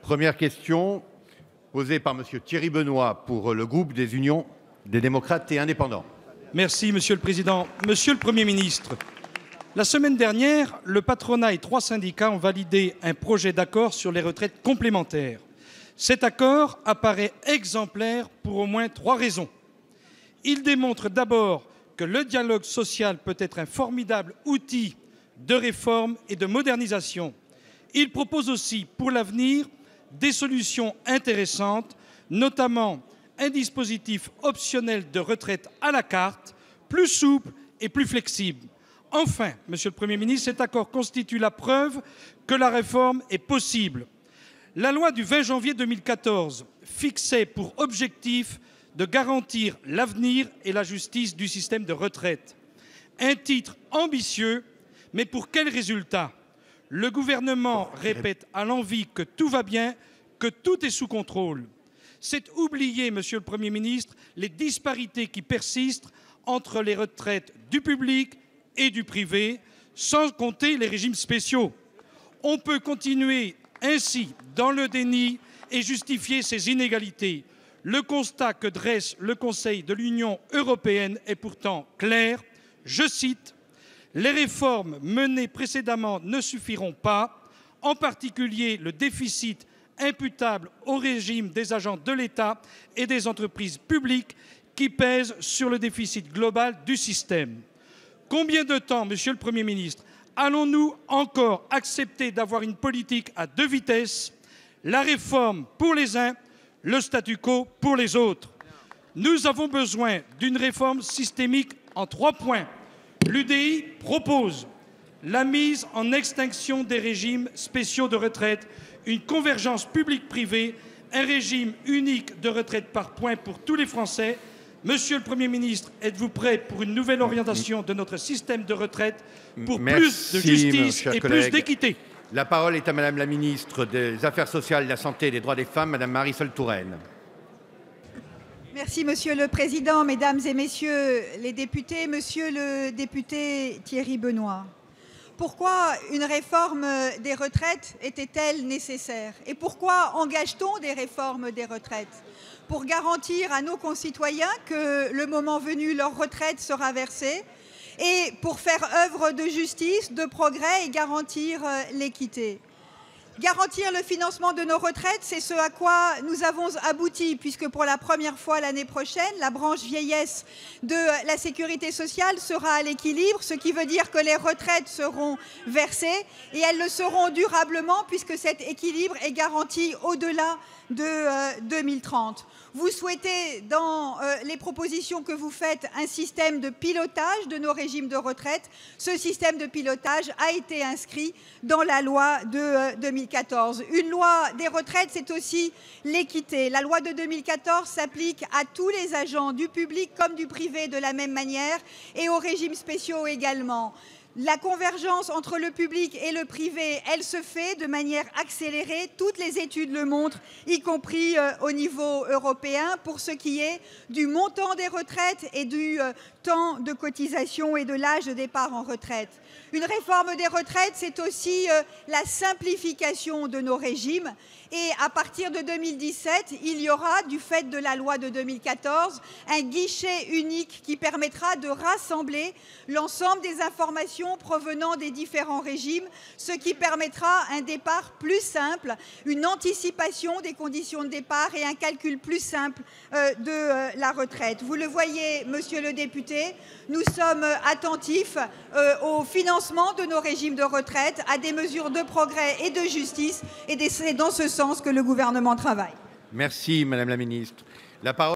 Première question posée par Monsieur Thierry Benoît pour le groupe des Unions des démocrates et indépendants. Merci, Monsieur le Président. Monsieur le Premier ministre, la semaine dernière, le patronat et 3 syndicats ont validé un projet d'accord sur les retraites complémentaires. Cet accord apparaît exemplaire pour au moins 3 raisons. Il démontre d'abord que le dialogue social peut être un formidable outil de réforme et de modernisation. Il propose aussi, pour l'avenir, des solutions intéressantes, notamment un dispositif optionnel de retraite à la carte, plus souple et plus flexible. Enfin, Monsieur le Premier ministre, cet accord constitue la preuve que la réforme est possible. La loi du 20 janvier 2014 fixait pour objectif de garantir l'avenir et la justice du système de retraite. Un titre ambitieux, mais pour quel résultat? Le gouvernement répète à l'envi que tout va bien, que tout est sous contrôle. C'est oublier, Monsieur le Premier ministre, les disparités qui persistent entre les retraites du public et du privé, sans compter les régimes spéciaux. On peut continuer ainsi dans le déni et justifier ces inégalités. Le constat que dresse le Conseil de l'Union européenne est pourtant clair. Je cite: « Les réformes menées précédemment ne suffiront pas, en particulier le déficit imputable au régime des agents de l'État et des entreprises publiques qui pèse sur le déficit global du système. » Combien de temps, Monsieur le Premier ministre, allons-nous encore accepter d'avoir une politique à 2 vitesses, la réforme pour les uns, le statu quo pour les autres? Nous avons besoin d'une réforme systémique en 3 points. L'UDI propose la mise en extinction des régimes spéciaux de retraite, une convergence publique-privée, un régime unique de retraite par points pour tous les Français. Monsieur le Premier ministre, êtes-vous prêt pour une nouvelle orientation de notre système de retraite pour plus de justice et plus d'équité? La parole est à Madame la ministre des Affaires sociales, de la Santé et des droits des femmes, Madame Marisol Touraine. Merci Monsieur le Président, Mesdames et Messieurs les députés, Monsieur le député Thierry Benoît. Pourquoi une réforme des retraites était-elle nécessaire? Et pourquoi engage-t-on des réformes des retraites? Pour garantir à nos concitoyens que, le moment venu, leur retraite sera versée et pour faire œuvre de justice, de progrès et garantir l'équité. Garantir le financement de nos retraites, c'est ce à quoi nous avons abouti, puisque pour la première fois l'année prochaine, la branche vieillesse de la sécurité sociale sera à l'équilibre, ce qui veut dire que les retraites seront versées et elles le seront durablement, puisque cet équilibre est garanti au-delà de 2030. Vous souhaitez, dans les propositions que vous faites, un système de pilotage de nos régimes de retraite. Ce système de pilotage a été inscrit dans la loi de 2014. Une loi des retraites, c'est aussi l'équité. La loi de 2014 s'applique à tous les agents du public comme du privé de la même manière et aux régimes spéciaux également. La convergence entre le public et le privé, elle se fait de manière accélérée. Toutes les études le montrent, y compris au niveau européen, pour ce qui est du montant des retraites et du temps de cotisation et de l'âge de départ en retraite. Une réforme des retraites, c'est aussi la simplification de nos régimes. Et à partir de 2017, il y aura, du fait de la loi de 2014, un guichet unique qui permettra de rassembler l'ensemble des informations provenant des différents régimes, ce qui permettra un départ plus simple, une anticipation des conditions de départ et un calcul plus simple de la retraite. Vous le voyez, Monsieur le député, nous sommes attentifs au financement de nos régimes de retraite, à des mesures de progrès et de justice, et c'est dans ce sens que le gouvernement travaille. Merci, Madame la ministre. La parole